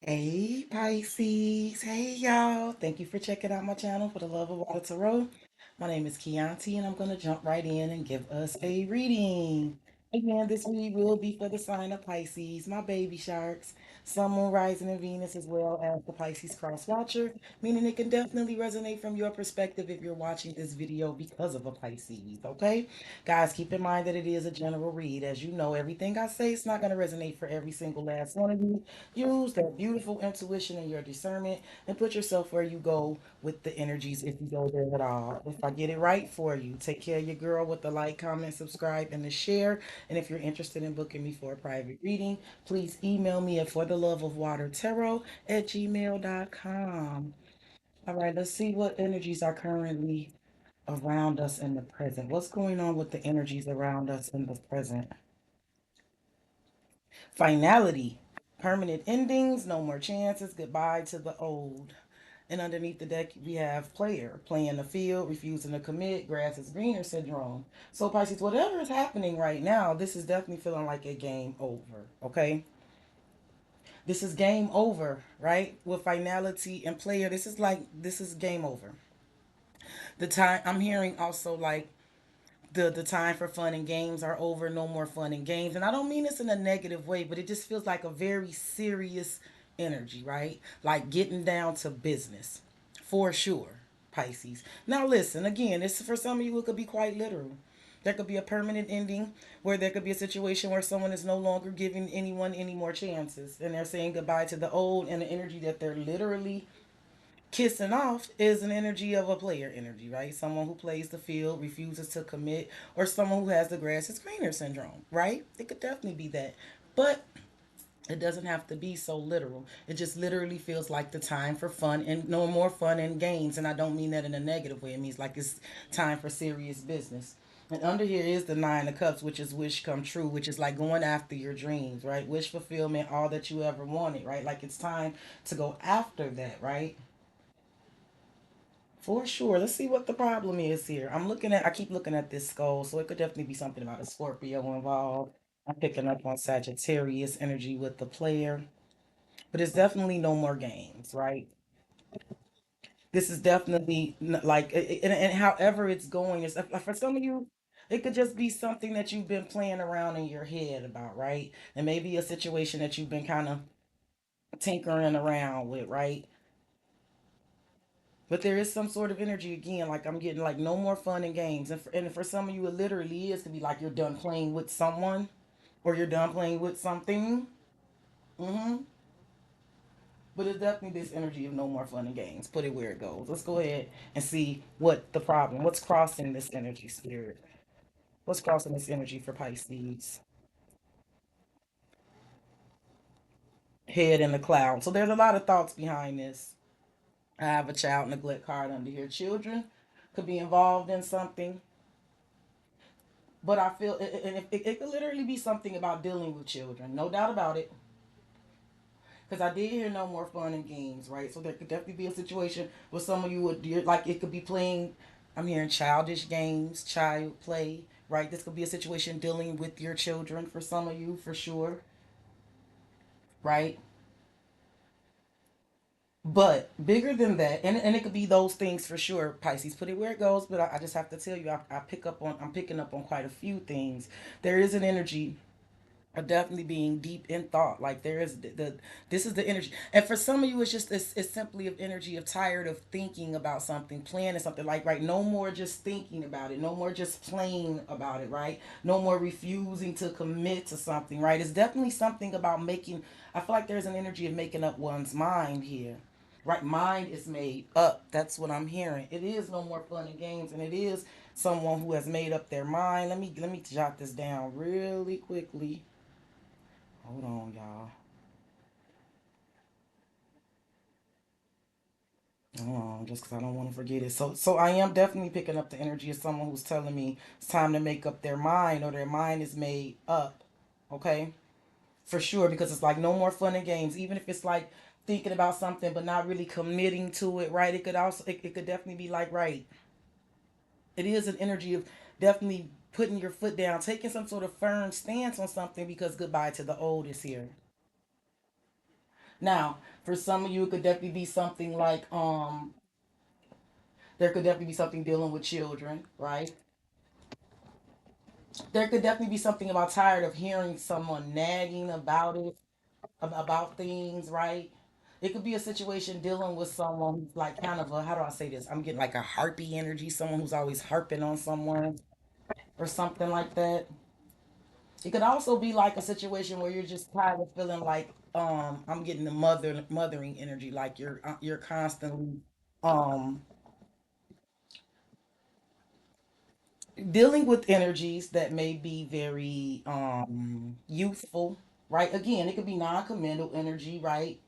Hey Pisces, hey y'all. Thank you for checking out my channel for the love of water tarot. My name is Kianti and I'm going to jump right in and give us a reading. Again, this read will be for the sign of Pisces, my baby sharks, Sun, Moon, Rising, and Venus, as well as the Pisces cross watcher, meaning it can definitely resonate from your perspective if you're watching this video because of a Pisces, okay? Guys, keep in mind that it is a general read. As you know, everything I say is not going to resonate for every single last one of you. Use that beautiful intuition and your discernment and put yourself where you go with the energies if you go there at all. If I get it right for you, take care of your girl with the like, comment, subscribe, and the share. And if you're interested in booking me for a private reading, please email me at fortheloveofwatertarot@gmail.com. All right, let's see what energies are currently around us in the present. What's going on with the energies around us in the present? Finality, permanent endings, no more chances, goodbye to the old. And underneath the deck, we have player, playing the field, refusing to commit, grass is greener syndrome. So, Pisces, whatever is happening right now, this is definitely feeling like a game over, okay? This is game over, right? With finality and player, this is game over. The time, I'm hearing also like the time for fun and games are over, no more fun and games. And I don't mean this in a negative way, but it just feels like a very serious energy, right? Like getting down to business for sure, Pisces. Now listen, again, this for some of you it could be quite literal. There could be a permanent ending where there could be a situation where someone is no longer giving anyone any more chances and they're saying goodbye to the old, and the energy that they're literally kissing off is an energy of a player energy, right? Someone who plays the field, refuses to commit, or someone who has the grass is greener syndrome, right? It could definitely be that. But it doesn't have to be so literal. It just literally feels like the time for fun and no more fun and games. And I don't mean that in a negative way. It means like it's time for serious business. And under here is the Nine of Cups, which is wish come true, which is like going after your dreams, right? Wish fulfillment, all that you ever wanted, right? Like it's time to go after that, right? For sure. Let's see what the problem is here. I keep looking at this skull, so it could definitely be something about a Scorpio involved. I'm picking up on Sagittarius energy with the player, but it's definitely no more games, right? This is definitely like, and however it's going, is for some of you, it could just be something that you've been playing around in your head about, right? And maybe a situation that you've been kind of tinkering around with, right? But there is some sort of energy again, like I'm getting like no more fun and games. And for some of you, it literally is to be like you're done playing with someone or you're done playing with something. hmm But it's definitely this energy of no more fun and games. Put it where it goes. Let's go ahead and see what the problem, what's crossing this energy, spirit. What's crossing this energy for Pisces? Head in the cloud. So there's a lot of thoughts behind this. I have a child neglect card under here. Children could be involved in something. But I feel, and it could literally be something about dealing with children, no doubt about it. Because I did hear no more fun and games, right? So there could definitely be a situation where some of you would, like, it could be playing, I'm hearing childish games, child play, right? This could be a situation dealing with your children for some of you, for sure, right? But bigger than that, and it could be those things for sure, Pisces. Put it where it goes, but I just have to tell you, I'm picking up on quite a few things. There is an energy are definitely being deep in thought. Like there is this is the energy, and for some of you, it's simply of energy of tired of thinking about something, planning something. Like right, no more just thinking about it, no more just playing about it. Right, no more refusing to commit to something. Right, it's definitely something about making. I feel like there's an energy of making up one's mind here. Right, mind is made up. That's what I'm hearing. It is no more fun and games, and it is someone who has made up their mind. Let me jot this down really quickly. Hold on, y'all. Hold on, just because I don't want to forget it. So I am definitely picking up the energy of someone who's telling me it's time to make up their mind or their mind is made up. Okay, for sure, because it's like no more fun and games. Even if it's like thinking about something but not really committing to it, right? It could definitely be like right. It is an energy of definitely putting your foot down, taking some sort of firm stance on something because goodbye to the old is here. Now, For some of you, it could definitely be something like there could definitely be something dealing with children, right? There could definitely be something about tired of hearing someone nagging about it, about things, right? It could be a situation dealing with someone who's like kind of a, how do I say this? I'm getting like a harpy energy, someone who's always harping on someone or something like that. It could also be like a situation where you're just tired of feeling like I'm getting the mothering energy, like you're constantly um dealing with energies that may be very youthful, right? Again, it could be non-committal energy, right?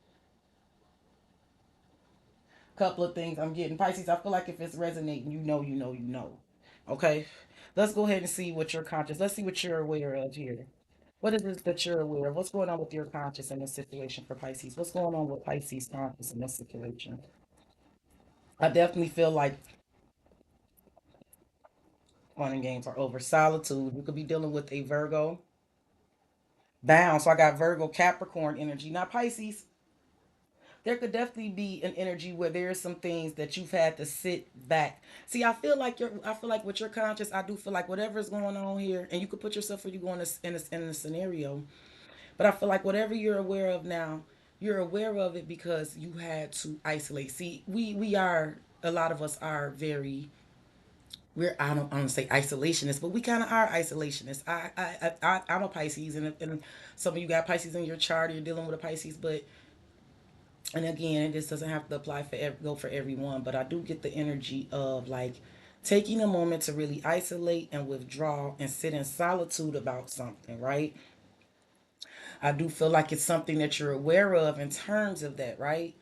Couple of things I'm getting. Pisces, I feel like if it's resonating, you know. Okay. Let's go ahead and see what you're conscious. Let's see what you're aware of here. What is it that you're aware of? What's going on with your conscious in this situation for Pisces? What's going on with Pisces conscious in this situation? I definitely feel like fun and games are over. Solitude. You could be dealing with a Virgo bound. So I got Virgo Capricorn energy. Now Pisces, there could definitely be an energy where there's some things that you've had to sit back. See, I feel like with your conscious, I do feel like whatever's going on here, and you could put yourself where you go in a scenario, but I feel like whatever you're aware of now, you're aware of it because you had to isolate. See, we are, a lot of us are very, we're, I don't say isolationists, but we kind of are isolationists. I'm a Pisces, and some of you got Pisces in your chart, or you're dealing with a Pisces, but and again, this doesn't have to apply for go for everyone, but I do get the energy of like taking a moment to really isolate and withdraw and sit in solitude about something, right? I do feel like it's something that you're aware of in terms of that, right?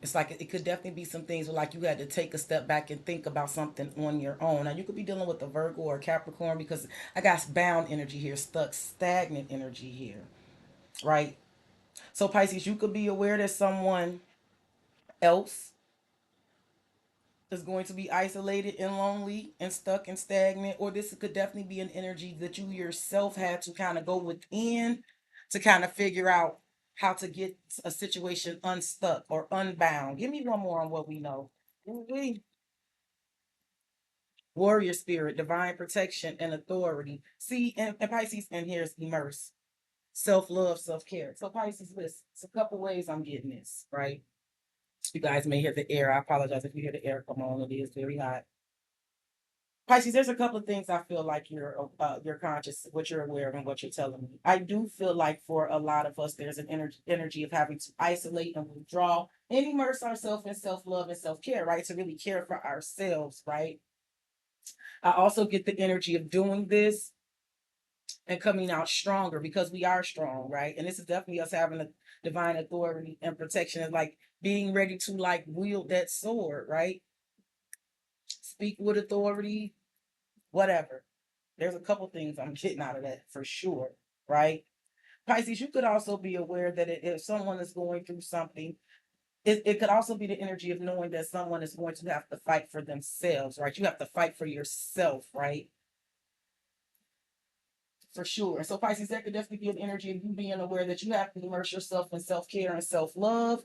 It's like it could definitely be some things where like you had to take a step back and think about something on your own. Now you could be dealing with a Virgo or a Capricorn because I got bound energy here, stuck, stagnant energy here, right? So Pisces, you could be aware that someone else is going to be isolated and lonely and stuck and stagnant, or this could definitely be an energy that you yourself had to kind of go within to kind of figure out how to get a situation unstuck or unbound. Give me one more on what we know. Ooh-wee. Warrior spirit, divine protection, and authority. See, and Pisces, and here's immerse. Self love, self care. So, Pisces, listen, it's a couple ways I'm getting this, right? You guys may hear the air. I apologize if you hear the air come on. It is very hot. Pisces, there's a couple of things I feel like you're conscious, what you're aware of, and what you're telling me. I do feel like for a lot of us, there's an energy of having to isolate and withdraw and immerse ourselves in self love and self care, right? To really care for ourselves, right? I also get the energy of doing this and coming out stronger because we are strong, right? And this is definitely us having a divine authority and protection and like being ready to like wield that sword, right? Speak with authority, whatever. There's a couple things I'm getting out of that for sure, right? Pisces, you could also be aware that if someone is going through something, it could also be the energy of knowing that someone is going to have to fight for themselves, right? You have to fight for yourself, right? For sure. So, Pisces, there could definitely be an energy of you being aware that you have to immerse yourself in self care and self love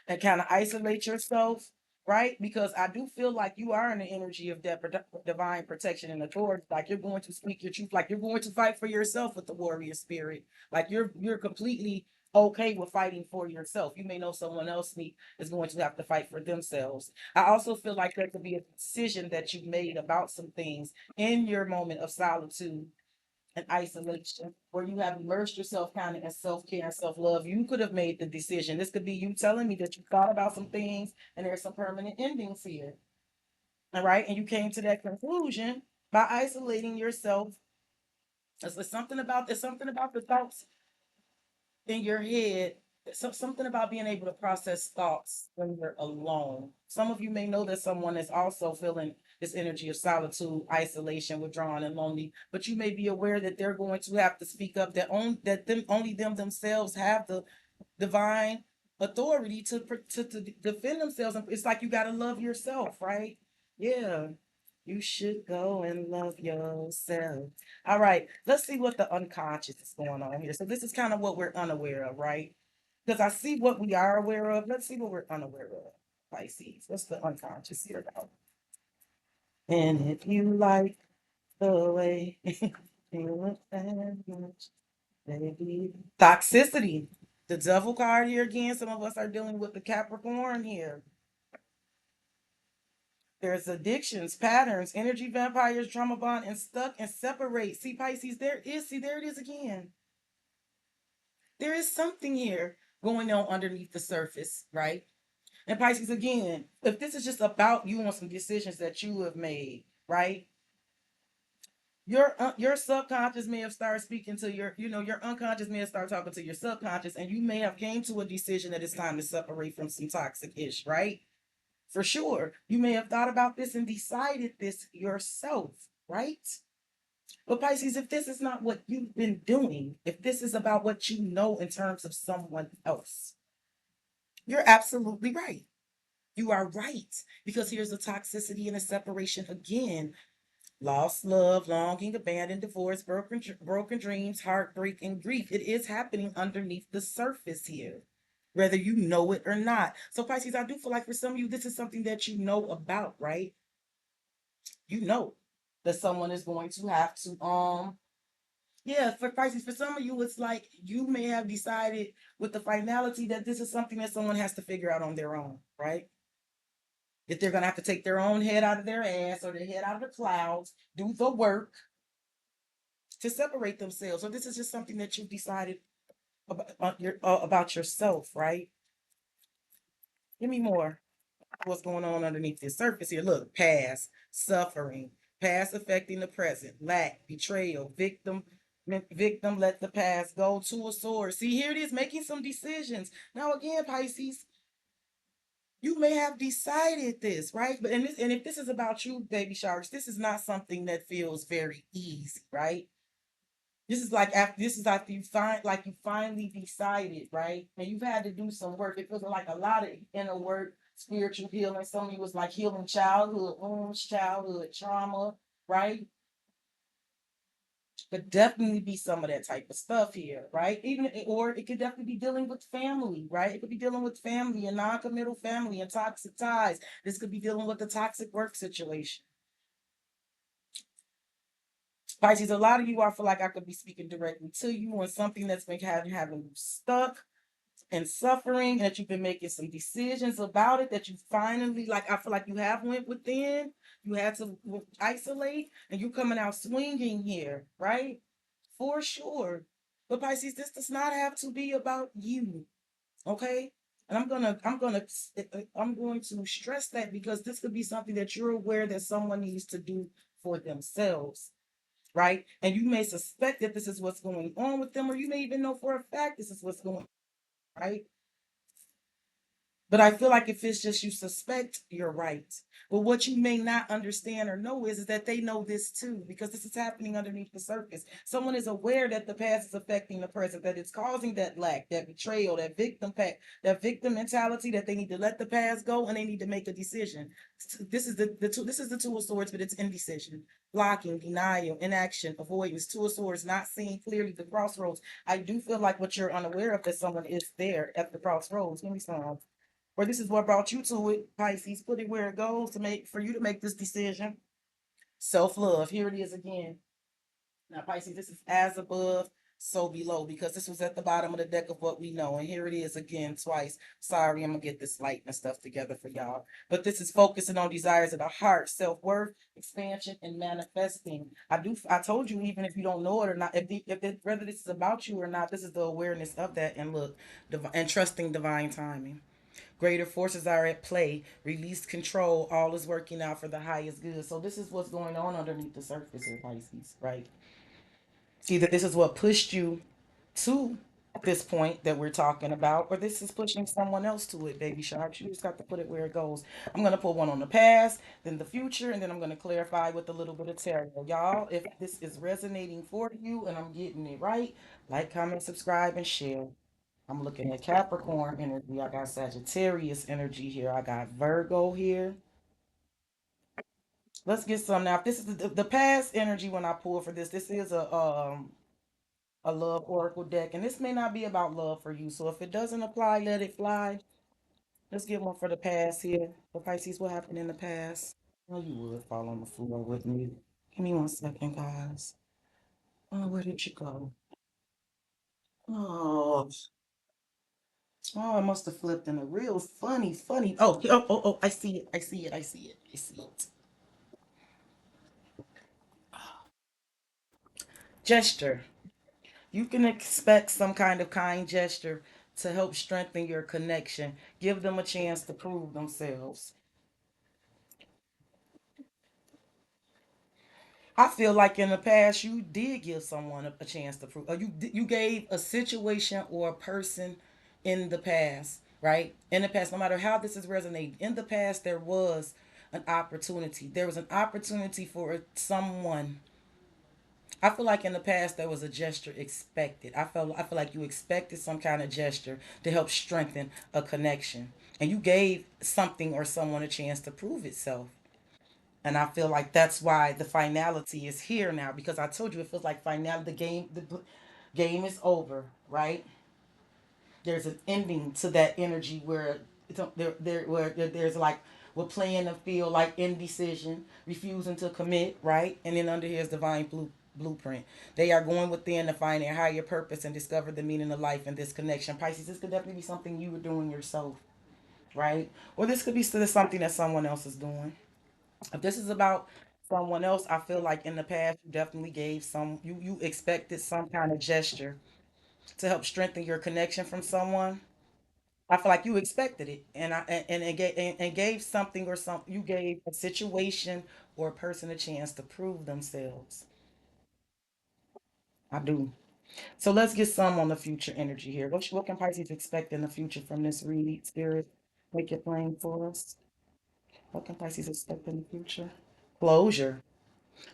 and kind of isolate yourself, right? Because I do feel like you are in the energy of that divine protection and authority. Like you're going to speak your truth, like you're going to fight for yourself with the warrior spirit. Like you're completely okay with fighting for yourself. You may know someone else is going to have to fight for themselves. I also feel like there could be a decision that you made about some things in your moment of solitude and isolation, where you have immersed yourself kind of in self care and self love. You could have made the decision. This could be you telling me that you thought about some things and there's some permanent endings here. All right. And you came to that conclusion by isolating yourself. There's something about the thoughts in your head. Something about being able to process thoughts when you're alone. Some of you may know that someone is also feeling this energy of solitude, isolation, withdrawn, and lonely, but you may be aware that they're going to have to speak up. Only them themselves have the divine authority to defend themselves. It's like you got to love yourself, right? Yeah. You should go and love yourself. All right, let's see what the unconscious is going on here. So this is kind of what we're unaware of, right? Because I see what we are aware of. Let's see what we're unaware of. Pisces. What's the unconscious here about? And if you like the way you look that much, baby. Toxicity. The devil card here again. Some of us are dealing with the Capricorn here. There's addictions, patterns, energy vampires, trauma bond, and stuck and separate. See, Pisces, there it is again. There is something here going on underneath the surface, right? And Pisces, again, if this is just about you on some decisions that you have made, right? Your subconscious may have started speaking to your unconscious may have started talking to your subconscious, and you may have came to a decision that it's time to separate from some toxic ish, right? For sure. You may have thought about this and decided this yourself, right? But Pisces, if this is not what you've been doing, if this is about what you know in terms of someone else, you're absolutely right. You are right. Because here's the toxicity and the separation again. Lost love, longing, abandoned, divorce, broken dreams, heartbreak, and grief. It is happening underneath the surface here, whether you know it or not. So, Pisces, I do feel like for some of you, this is something that you know about, right? You know that someone is going to have to, yeah, for Pisces, for some of you, it's like you may have decided with the finality that this is something that someone has to figure out on their own, right? That they're going to have to take their own head out of their ass or their head out of the clouds, do the work to separate themselves. So this is just something that you've decided about yourself, right? Give me more. What's going on underneath the surface here? Look, past, suffering, past affecting the present, lack, betrayal, victim, let the past go, to a sword. See, here it is, making some decisions. Now again, Pisces, you may have decided this, right? But and if this is about you, baby sharks, this is not something that feels very easy, right? This is after you finally decided, right? And you've had to do some work. It feels like a lot of inner work, spiritual healing. Some of you was like healing childhood wounds, childhood trauma, right? Could definitely be some of that type of stuff here, right? Or it could definitely be dealing with family, right? It could be dealing with family and non-committal family and toxic ties. This could be dealing with the toxic work situation. Pisces, a lot of you, I feel like I could be speaking directly to you on something that's been having you stuck and suffering, and that you've been making some decisions about it, that you finally, like, I feel like you have went within, you had to isolate, and you coming out swinging here, right? For sure. But Pisces, this does not have to be about you, okay? And I'm going to stress that because this could be something that you're aware that someone needs to do for themselves, right? And you may suspect that this is what's going on with them, or you may even know for a fact this is what's going on, right? But I feel like if it's just you suspect, you're right. But what you may not understand or know is that they know this too, because this is happening underneath the surface. Someone is aware that the past is affecting the present, that it's causing that lack, that betrayal, that victim mentality, that they need to let the past go and they need to make a decision. This is the two of swords, but it's indecision, blocking, denial, inaction, avoidance. Two of swords, not seeing clearly the crossroads. I do feel like what you're unaware of, that someone is there at the crossroads. Give me some. Or this is what brought you to it, Pisces. Put it where it goes to make for you to make this decision. Self-love. Here it is again. Now, Pisces, this is as above, so below, because this was at the bottom of the deck of what we know. And here it is again twice. Sorry, I'm gonna get this light and stuff together for y'all. But this is focusing on desires of the heart, self-worth, expansion, and manifesting. I told you, even if you don't know it or not, whether this is about you or not, this is the awareness of that. And look, and trusting divine timing. Greater forces are at play. Release control. All is working out for the highest good. So this is what's going on underneath the surface of Pisces, right? Either this is what pushed you to this point that we're talking about, or this is pushing someone else to it, baby sharks. You just got to put it where it goes. I'm gonna put one on the past, then the future, and then I'm gonna clarify with a little bit of tarot. Y'all, if this is resonating for you and I'm getting it right, like, comment, subscribe, and share. I'm looking at Capricorn energy. I got Sagittarius energy here. I got Virgo here. Let's get some now. If this is the past energy when I pull for this, this is a a love oracle deck, and this may not be about love for you. So if it doesn't apply, let it fly. Let's get one for the past here. For Pisces, what happened in the past? Oh, you would fall on the floor with me. Give me 1 second, guys. Oh, where did you go? Oh, oh, I must have flipped in a real funny. Oh, I see it. I see it. I see it. I see it. Gesture. You can expect some kind of kind gesture to help strengthen your connection. Give them a chance to prove themselves. I feel like in the past you did give someone a chance to prove, or you gave a situation or a person in the past, right? In the past, no matter how this is resonating, in the past there was an opportunity. There was an opportunity for someone. I feel like in the past there was a gesture expected. I feel like you expected some kind of gesture to help strengthen a connection, and you gave something or someone a chance to prove itself. And I feel like that's why the finality is here now, because I told you it feels like finality. The game is over, right? There's an ending to that energy where there's like we're playing a field like indecision, refusing to commit, right? And then under here is divine blueprint. They are going within to find their higher purpose and discover the meaning of life and this connection. Pisces, this could definitely be something you were doing yourself, right? Or this could be still something that someone else is doing. If this is about someone else, I feel like in the past you definitely gave you expected some kind of gesture to help strengthen your connection from someone. I feel like you expected it, and gave something or some you gave a situation or a person a chance to prove themselves. I do. So let's get some on the future energy here. What can Pisces expect in the future from this read, Spirit? Make it plain for us. What can Pisces expect in the future? Closure.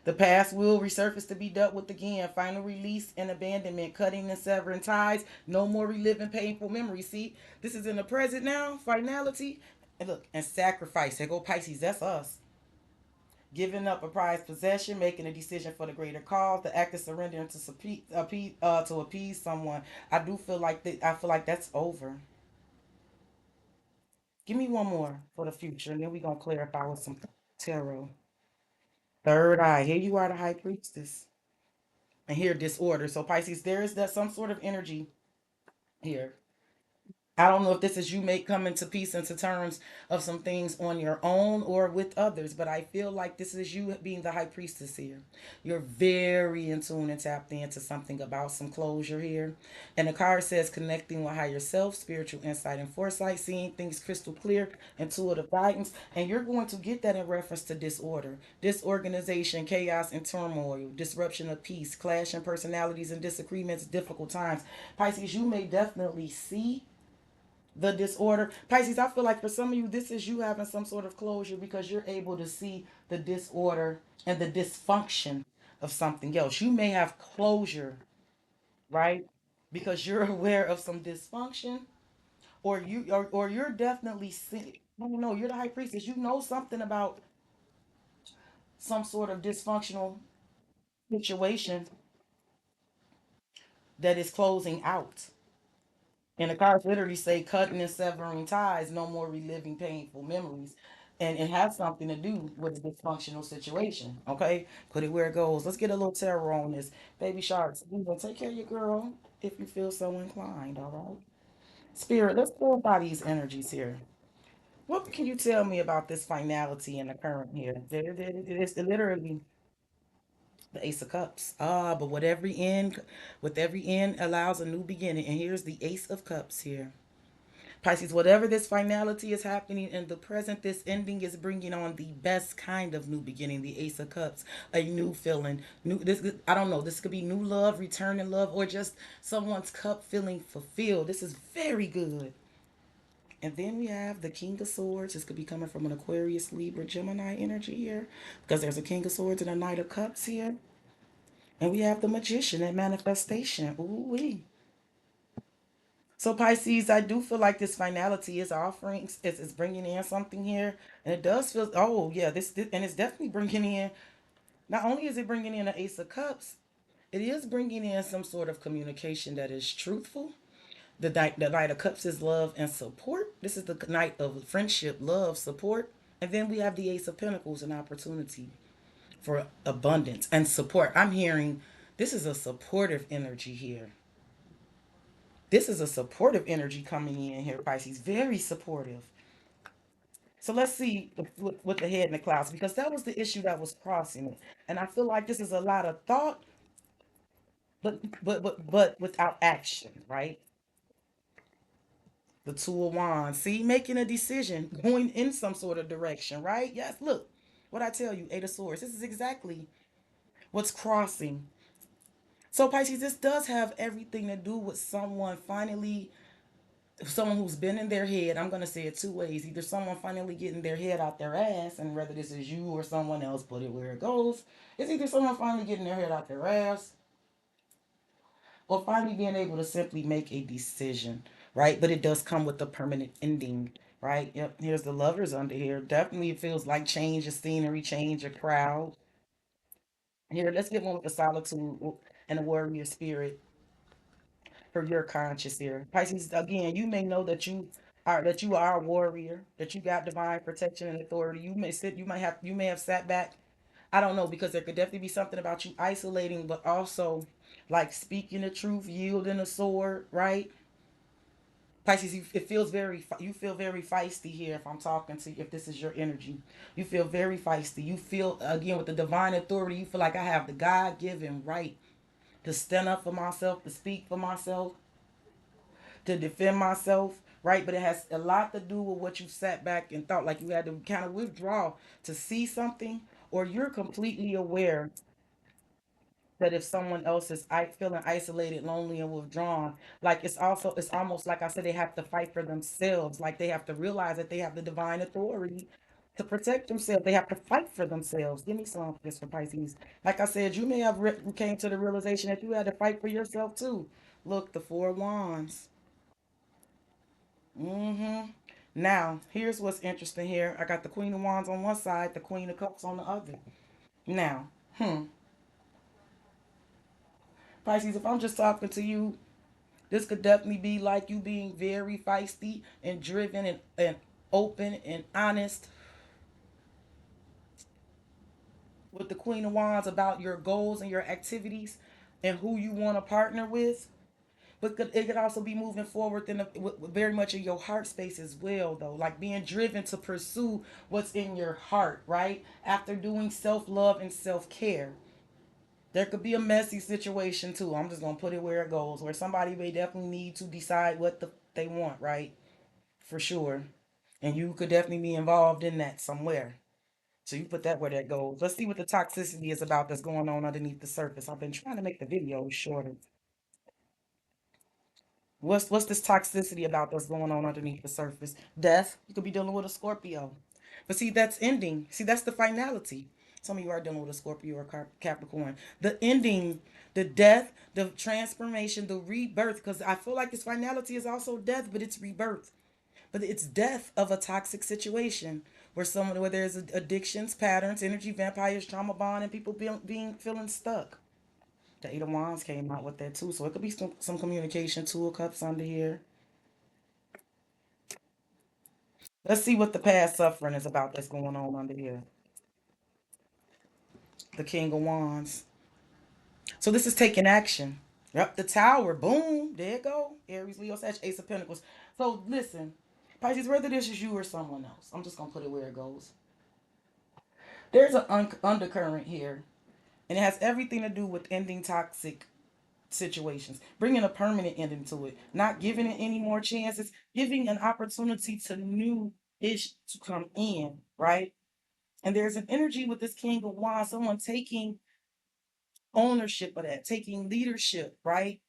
The past will resurface to be dealt with again. Final release and abandonment, cutting and severing ties. No more reliving painful memories. See, this is in the present now. Finality. And look, and sacrifice. Here go Pisces. That's us. Giving up a prized possession, making a decision for the greater cause, the act of surrendering to appease someone. I do feel like I feel like that's over. Give me one more for the future, and then we're gonna clarify with some tarot. Third eye. Here you are, the high priestess. And here disorder. So Pisces, there is that some sort of energy here. I don't know if this is you make coming to peace and to terms of some things on your own or with others, but I feel like this is you being the high priestess here. You're very in tune and tapped into something about some closure here. And the card says connecting with higher self, spiritual insight and foresight, seeing things crystal clear, intuitive guidance. And you're going to get that in reference to disorder, disorganization, chaos and turmoil, disruption of peace, clash in personalities and disagreements, difficult times. Pisces, you may definitely see the disorder. Pisces, I feel like for some of you, this is you having some sort of closure because you're able to see the disorder and the dysfunction of something else. You may have closure, right? Because you're aware of some dysfunction, or you're definitely sick. I don't know, you're the high priestess. You know something about some sort of dysfunctional situation that is closing out. And the cards literally say cutting and severing ties, no more reliving painful memories. And it has something to do with a dysfunctional situation. Okay? Put it where it goes. Let's get a little tarot on this. Baby sharks, you gonna take care of your girl if you feel so inclined, all right? Spirit, let's clarify these energies here. What can you tell me about this finality in the current here? It's literally the Ace of Cups. Ah, but with every end allows a new beginning. And here's the Ace of Cups here. Pisces, whatever this finality is happening in the present, this ending is bringing on the best kind of new beginning. The Ace of Cups, a new feeling, new. This I don't know. This could be new love, returning love, or just someone's cup feeling fulfilled. This is very good. And then we have the King of Swords. This could be coming from an Aquarius, Libra, Gemini energy here, because there's a King of Swords and a Knight of Cups here. And we have the Magician and manifestation. Ooh wee. So Pisces, I do feel like this finality is offering, is bringing in something here, and it does feel. Oh yeah, this and it's definitely bringing in. Not only is it bringing in the Ace of Cups, It is bringing in some sort of communication that is truthful. The Knight of Cups is love and support. This is the night of friendship, love, support. And then we have the Ace of Pentacles, an opportunity for abundance and support. I'm hearing this is a supportive energy here. This is a supportive energy coming in here, Pisces. Very supportive. So let's see with the head in the clouds, because that was the issue that was crossing it. And I feel like this is a lot of thought, but without action, right? The Two of Wands. See, making a decision, going in some sort of direction, right? Yes, look, what I tell you, Eight of Swords. This is exactly what's crossing. So, Pisces, this does have everything to do with someone finally, someone who's been in their head. I'm going to say it two ways. Either someone finally getting their head out their ass, and whether this is you or someone else, put it where it goes. It's either someone finally getting their head out their ass, or finally being able to simply make a decision, right? But it does come with a permanent ending, right? Yep, here's the lovers under here. Definitely it feels like change of scenery, change of crowd. Here, let's get one with the solitude and the warrior spirit for your conscious here. Pisces, again, you may know that you are a warrior, that you got divine protection and authority. You may have sat back. I don't know, because there could definitely be something about you isolating, but also like speaking the truth, yielding a sword, right? Pisces, it feels you feel very feisty here. If I'm talking to you, if this is your energy, you feel very feisty. You feel, again, with the divine authority, you feel like I have the God given right to stand up for myself, to speak for myself, to defend myself, right? But it has a lot to do with what you sat back and thought, like you had to kind of withdraw to see something, or you're completely aware that if someone else is feeling isolated, lonely, and withdrawn, like it's almost like I said, they have to fight for themselves. Like they have to realize that they have the divine authority to protect themselves. They have to fight for themselves. Give me some of this for Pisces. Like I said, you may have came to the realization that you had to fight for yourself too. Look, the Four of Wands. Mm-hmm. Now, here's what's interesting here. I got the Queen of Wands on one side, the Queen of Cups on the other. Now, Pisces, if I'm just talking to you, this could definitely be like you being very feisty and driven and open and honest with the Queen of Wands about your goals and your activities and who you want to partner with. But it could also be moving forward very much in your heart space as well, though. Like being driven to pursue what's in your heart, right? After doing self love and self care. There could be a messy situation too. I'm just gonna put it where it goes, where somebody may definitely need to decide they want, right? For sure. And you could definitely be involved in that somewhere. So you put that where that goes. Let's see what the toxicity is about that's going on underneath the surface. I've been trying to make the video shorter. What's this toxicity about that's going on underneath the surface? Death. You could be dealing with a Scorpio. But see, that's ending. See, that's the finality. Some of you are dealing with a Scorpio or Capricorn. The ending, the death, the transformation, the rebirth. Because I feel like this finality is also death, but it's rebirth. But it's death of a toxic situation where there's addictions, patterns, energy, vampires, trauma bond, and people being feeling stuck. The Eight of Wands came out with that too, so it could be some communication. Two of Cups under here. Let's see what the past suffering is about that's going on under here. The King of Wands. So this is taking action. Yep, the Tower. Boom. There you go. Aries, Leo, Sag, Ace of Pentacles. So listen, Pisces, whether this is you or someone else, I'm just gonna put it where it goes. There's an undercurrent here, and it has everything to do with ending toxic situations, bringing a permanent ending to it, not giving it any more chances, giving an opportunity to new ish to come in, right? And there's an energy with this King of Wands, someone taking ownership of that, taking leadership, right?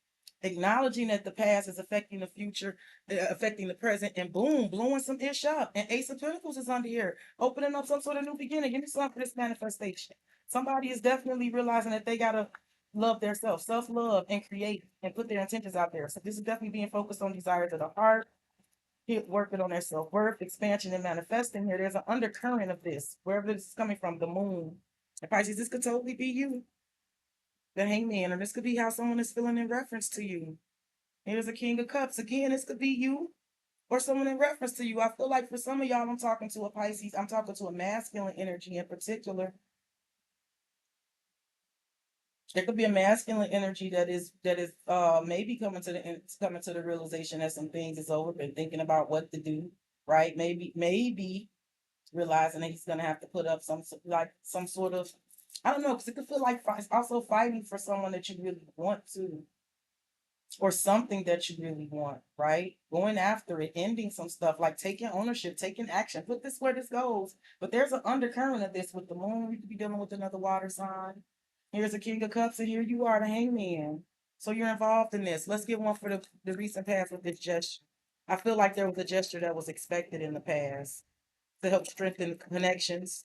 Acknowledging that the past is affecting the future, affecting the present, and boom, blowing some ish up. And Ace of Pentacles is under here, opening up some sort of new beginning. Give me some for this manifestation. Somebody is definitely realizing that they gotta love their self love, and create and put their intentions out there. So this is definitely being focused on desires of the heart, working on their self worth, expansion, and manifesting. Here, there's an undercurrent of this, wherever this is coming from. The moon, and Pisces, this could totally be you. The hangman, or this could be how someone is feeling in reference to you. Here's a king of cups. Again, this could be you or someone in reference to you. I feel like for some of y'all, I'm talking to a Pisces. I'm talking to a masculine energy in particular. There could be a masculine energy that is maybe coming to the realization that some things is over, been thinking about what to do, right? Maybe realizing that he's gonna have to put up some sort of, I don't know, because it could feel like also fighting for someone that you really want to, or something that you really want, right? Going after it, ending some stuff, like taking ownership, taking action. Put this where this goes. But there's an undercurrent of this with the moon. We could be dealing with another water sign. Here's a king of cups, and here you are, the hangman. So you're involved in this. Let's get one for the recent past with this gesture. I feel like there was a gesture that was expected in the past to help strengthen connections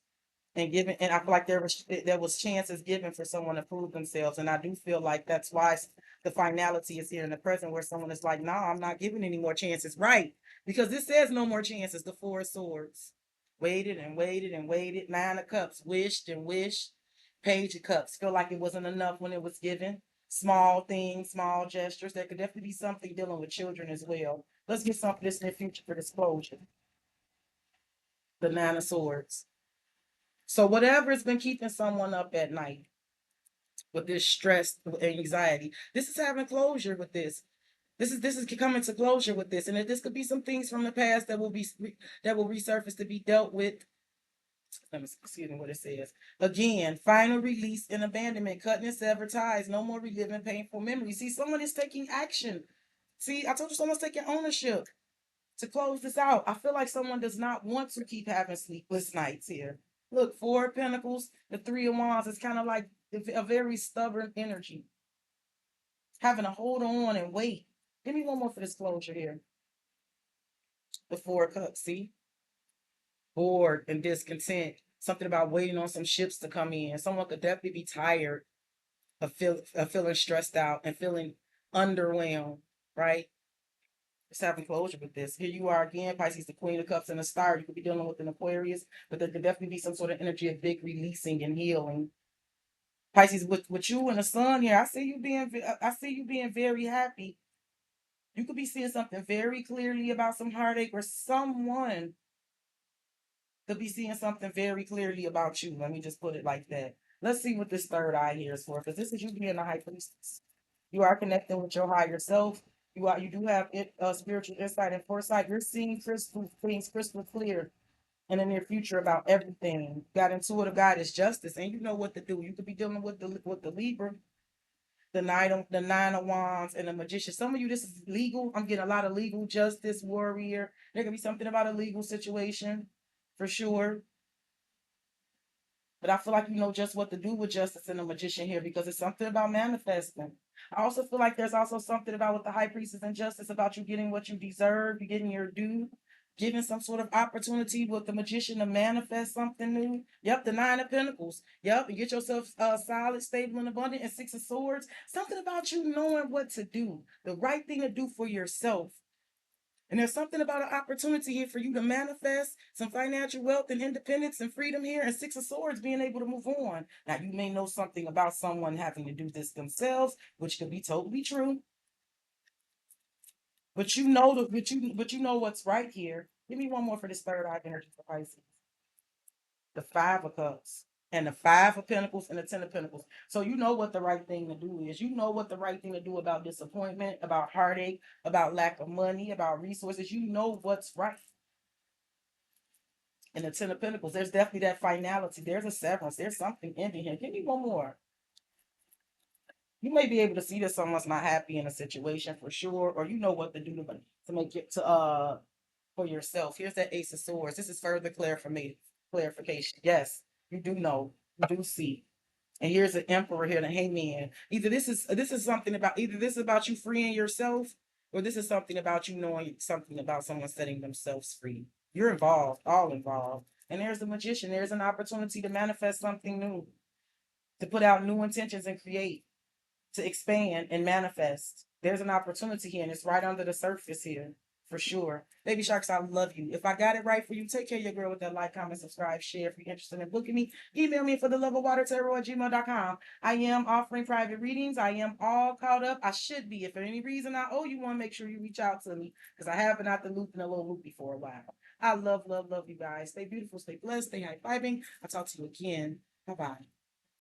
and I feel like there was chances given for someone to prove themselves, and I do feel like that's why the finality is here in the present, where someone is like, "Nah, I'm not giving any more chances," right? Because this says no more chances. The Four of Swords, waited and waited and waited. Nine of Cups, wished and wished. Page of Cups, feel like it wasn't enough when it was given. Small things, small gestures. There could definitely be something dealing with children as well. Let's get something this in the future for disclosure. The Nine of Swords. So whatever has been keeping someone up at night with this stress, anxiety, this is having closure with this. This is coming to closure with this, and this could be some things from the past that will resurface to be dealt with. Let me excuse me what it says. Again, final release and abandonment, cutting and sever ties, no more reliving painful memories. See, someone is taking action. See, I told you someone's taking ownership to close this out. I feel like someone does not want to keep having sleepless nights here. Look, Four of Pentacles, the Three of Wands is kind of like a very stubborn energy, having to hold on and wait. Give me one more for this closure here. The Four of Cups, see? Bored and discontent. Something about waiting on some ships to come in. Someone could definitely be tired of feeling stressed out and feeling underwhelmed, right? Just having closure with this. Here you are again, Pisces, the Queen of Cups and the Star. You could be dealing with an Aquarius, but there could definitely be some sort of energy of big releasing and healing. Pisces, with you and the Sun here, I see you being very happy. You could be seeing something very clearly about some heartache, or someone could be seeing something very clearly about you. Let me just put it like that. Let's see what this third eye here is for, because this is you being the High Priestess. You are connecting with your higher self. You do have spiritual insight and foresight. You're seeing things crystal clear in the near future about everything. Got intuitive guidance, justice, and you know what to do. You could be dealing with the Libra, the nine of wands, and the magician. Some of you, this is legal. I'm getting a lot of legal justice, warrior. There could be something about a legal situation, for sure. But I feel like you know just what to do with justice and the magician here, because it's something about manifesting. I also feel like there's also something about with the high priestess and justice about you getting what you deserve, you getting your due, giving some sort of opportunity with the magician to manifest something new. Yep, the nine of pentacles. Yep, you get yourself solid, stable, and abundant, and six of swords. Something about you knowing what to do, the right thing to do for yourself. And there's something about an opportunity here for you to manifest some financial wealth and independence and freedom here, and Six of Swords being able to move on. Now, you may know something about someone having to do this themselves, which could be totally true, but you know what's right here. Give me one more for this third eye energy for Pisces. The Five of Cups and the Five of Pentacles and the Ten of Pentacles. So you know what the right thing to do is. You know what the right thing to do about disappointment, about heartache, about lack of money, about resources. You know what's right. In the Ten of Pentacles, there's definitely that finality. There's a severance. There's something ending here. Give me one more. You may be able to see that someone's not happy in a situation for sure, or you know what to do to make it to for yourself. Here's that Ace of Swords. This is further clarification. Yes, you do know. You do see. And here's the Emperor here, the Hangman. This is something about either this is about you freeing yourself, or this is something about you knowing something about someone setting themselves free. You're involved, all involved. And there's the Magician. There's an opportunity to manifest something new, to put out new intentions and create, to expand and manifest. There's an opportunity here, and it's right under the surface here. For sure. Baby Sharks, I love you. If I got it right for you, take care of your girl with that like, comment, subscribe, share. If you're interested in booking me, email me for the love of water tarot at gmail.com. I am offering private readings. I am all caught up. I should be. If for any reason I owe you one, make sure you reach out to me because I have been out the loop in a little loopy for a while. I love, love, love you guys. Stay beautiful, stay blessed, stay high fiving. I'll talk to you again. Bye bye.